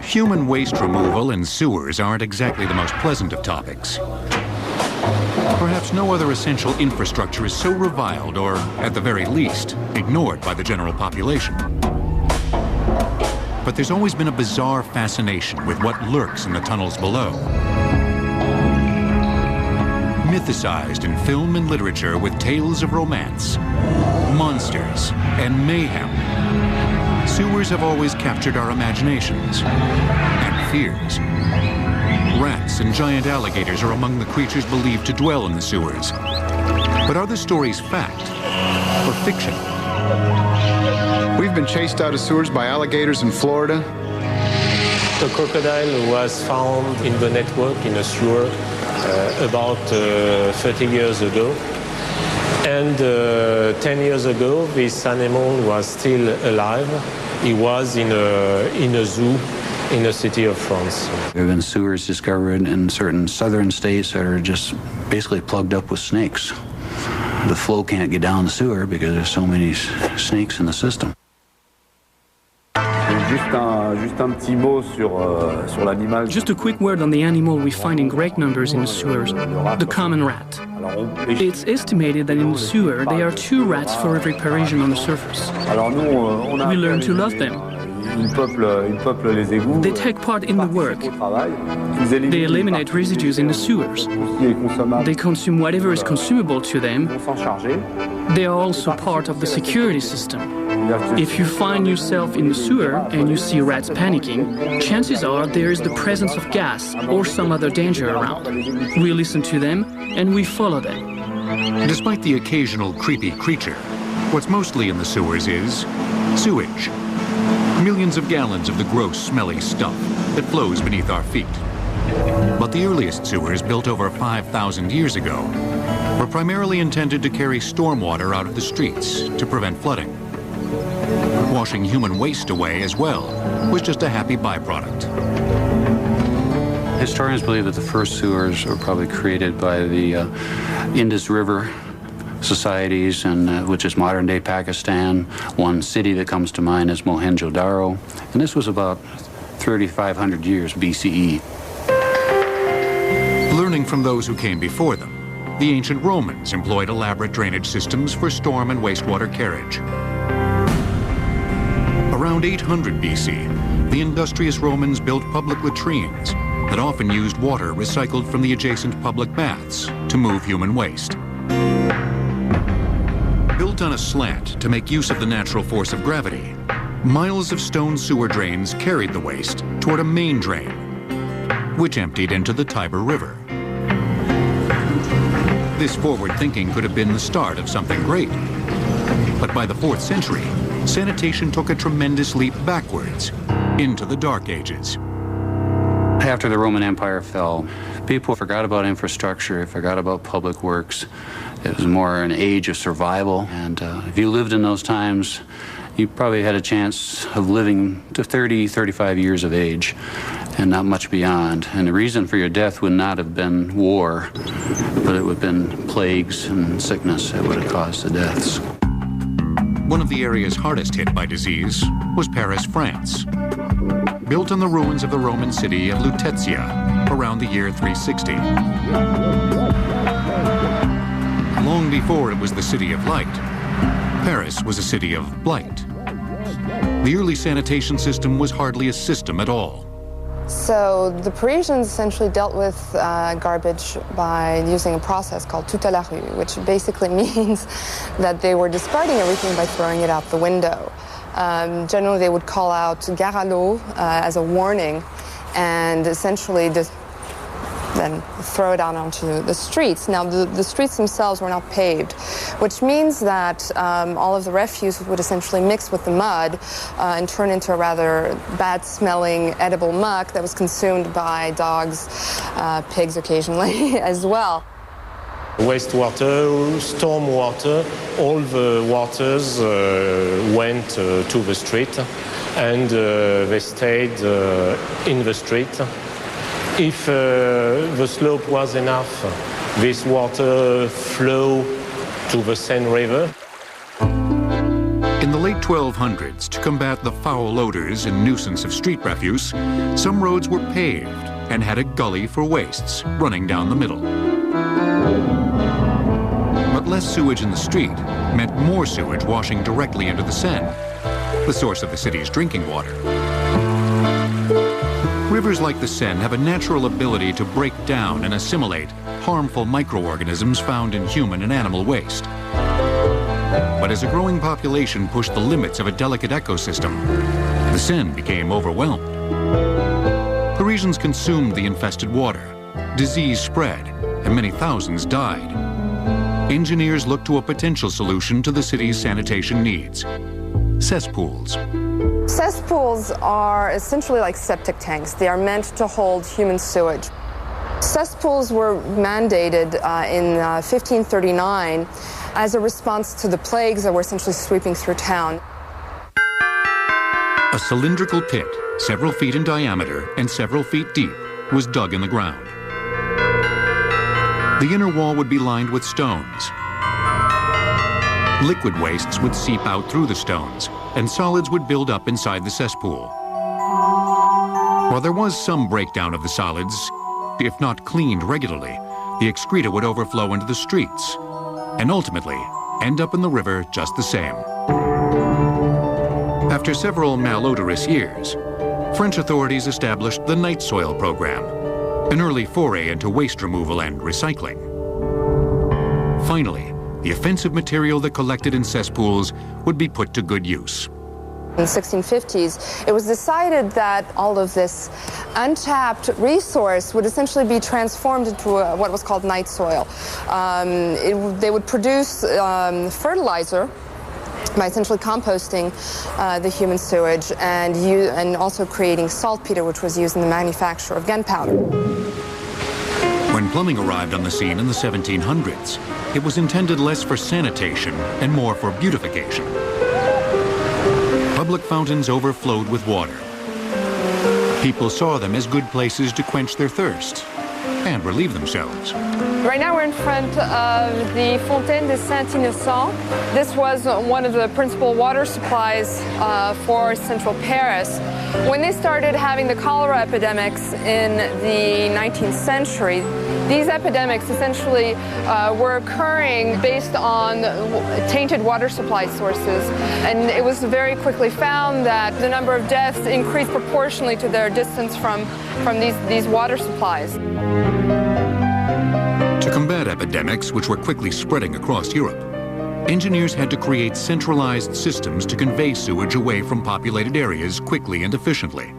Human waste removal and sewers aren't exactly the most pleasant of topics. Perhaps no other essential infrastructure is so reviled or, at the very least, ignored by the general population. But there's always been a bizarre fascination with what lurks in the tunnels below. Mythicized in film and literature with tales of romance, monsters, and mayhem, sewers have always captured our imaginations and fears. Rats and giant alligators are among the creatures believed to dwell in the sewers. But are the stories fact or fiction? We've been chased out of sewers by alligators in Florida. The crocodile was found in the network in a sewer about 30 years ago. And 10 years ago, this animal was still alive. He was in a zoo in the city of France. There have been sewers discovered in certain southern states that are just basically plugged up with snakes. The flow can't get down the sewer because there's so many snakes in the system. Just a quick word on the animal we find in great numbers in the sewers, the common rat. It's estimated that in the sewer there are 2 rats for every Parisian on the surface. We learn to love them. They take part in the work. They eliminate residues in the sewers. They consume whatever is consumable to them. They are also part of the security system. If you find yourself in the sewer and you see rats panicking, chances are there is the presence of gas or some other danger around. We listen to them and we follow them. Despite the occasional creepy creature, what's mostly in the sewers is sewage. Millions of gallons of the gross, smelly stuff that flows beneath our feet. But the earliest sewers, built over 5,000 years ago, were primarily intended to carry stormwater out of the streets to prevent flooding. Washing human waste away as well was just a happy byproduct. Historians believe that the first sewers were probably created by the Indus River societies, and which is modern-day Pakistan. One city that comes to mind is Mohenjo-Daro, and this was about 3,500 years BCE. Learning from those who came before them, the ancient Romans employed elaborate drainage systems for storm and wastewater carriage. Around 800 BC, the industrious Romans built public latrines that often used water recycled from the adjacent public baths to move human waste. Built on a slant to make use of the natural force of gravity, miles of stone sewer drains carried the waste toward a main drain, which emptied into the Tiber River. This forward thinking could have been the start of something great. But by the 4th century, sanitation took a tremendous leap backwards into the Dark Ages. After the Roman Empire fell, people forgot about infrastructure, forgot about public works. It was more an age of survival, and if you lived in those times, you probably had a chance of living to 30, 35 years of age, and not much beyond. And the reason for your death would not have been war, but it would have been plagues and sickness that would have caused the deaths. One of the areas hardest hit by disease was Paris, France. Built on the ruins of the Roman city of Lutetia around the year 360. Long before it was the city of light, Paris was a city of blight. The early sanitation system was hardly a system at all. So the Parisians essentially dealt with garbage by using a process called tout à la rue, which basically means that they were discarding everything by throwing it out the window. Generally, they would call out gare à l'eau as a warning and essentially then throw it out onto the streets. Now, the streets themselves were not paved, which means that all of the refuse would essentially mix with the mud and turn into a rather bad-smelling edible muck that was consumed by dogs, pigs occasionally as well. Wastewater, storm water, all the waters went to the street, and they stayed in the street. If the slope was enough, this water flowed to the Seine River. In the late mid-1200s, to combat the foul odors and nuisance of street refuse, some roads were paved and had a gully for wastes running down the middle. But less sewage in the street meant more sewage washing directly into the Seine, the source of the city's drinking water. Rivers like the Seine have a natural ability to break down and assimilate harmful microorganisms found in human and animal waste. But as a growing population pushed the limits of a delicate ecosystem, the Seine became overwhelmed. Parisians consumed the infested water, disease spread, and many thousands died. Engineers looked to a potential solution to the city's sanitation needs: cesspools. Cesspools are essentially like septic tanks. They are meant to hold human sewage. Cesspools were mandated in 1539 as a response to the plagues that were essentially sweeping through town. A cylindrical pit, several feet in diameter and several feet deep, was dug in the ground. The inner wall would be lined with stones. Liquid wastes would seep out through the stones, and solids would build up inside the cesspool. While there was some breakdown of the solids, if not cleaned regularly, the excreta would overflow into the streets and ultimately end up in the river just the same. After several malodorous years, French authorities established the Night Soil Program, an early foray into waste removal and recycling. Finally, the offensive material that collected in cesspools would be put to good use. In the 1650s, it was decided that all of this untapped resource would essentially be transformed into what was called night soil. They would produce fertilizer by essentially composting the human sewage and also creating saltpeter, which was used in the manufacture of gunpowder. When plumbing arrived on the scene in the 1700s, it was intended less for sanitation and more for beautification. Public fountains overflowed with water. People saw them as good places to quench their thirst and relieve themselves. Right now we're in front of the Fontaine de Saint-Innocent. This was one of the principal water supplies for central Paris. When they started having the cholera epidemics in the 19th century, these epidemics essentially were occurring based on tainted water supply sources. And it was very quickly found that the number of deaths increased proportionally to their distance from these water supplies. To combat epidemics, which were quickly spreading across Europe, engineers had to create centralized systems to convey sewage away from populated areas quickly and efficiently.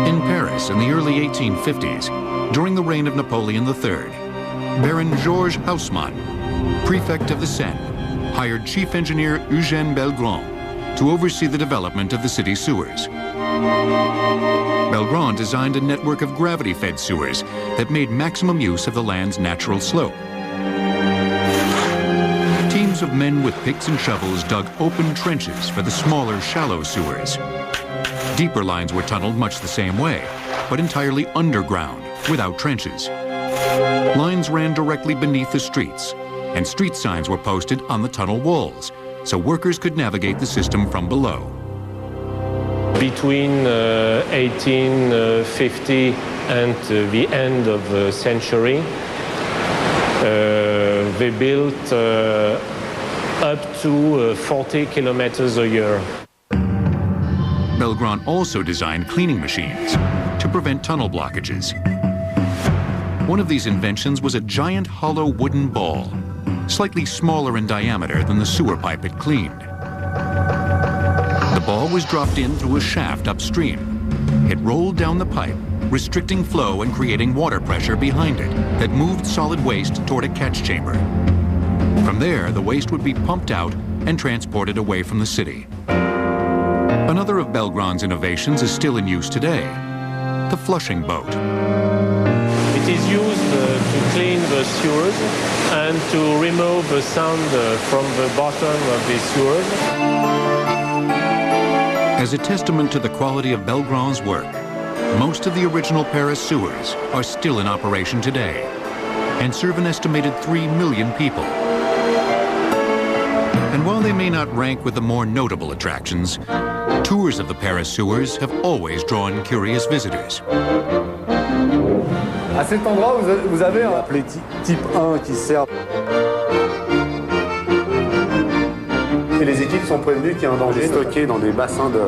In Paris in the early 1850s, during the reign of Napoleon III, Baron Georges Haussmann, prefect of the Seine, hired chief engineer Eugène Belgrand to oversee the development of the city's sewers. Belgrand designed a network of gravity-fed sewers that made maximum use of the land's natural slope. Teams of men with picks and shovels dug open trenches for the smaller, shallow sewers. Deeper lines were tunneled much the same way, but entirely underground, without trenches. Lines ran directly beneath the streets, and street signs were posted on the tunnel walls, so workers could navigate the system from below. Between 1850 and the end of the century, they built up to 40 kilometers a year. Belgrand also designed cleaning machines to prevent tunnel blockages. One of these inventions was a giant hollow wooden ball, slightly smaller in diameter than the sewer pipe it cleaned. The ball was dropped in through a shaft upstream. It rolled down the pipe, restricting flow and creating water pressure behind it that moved solid waste toward a catch chamber. From there, the waste would be pumped out and transported away from the city. Another of Belgrand's innovations is still in use today, the flushing boat. It is used to clean the sewers and to remove the sand from the bottom of the sewers. As a testament to the quality of Belgrand's work, most of the original Paris sewers are still in operation today and serve an estimated 3 million people. And while they may not rank with the more notable attractions, tours of the Paris sewers have always drawn curious visitors. À cet endroit, vous avez un appelé type 1 qui sert. Et les équipes sont prévenues qu'il y a un danger stocké dans des bassins de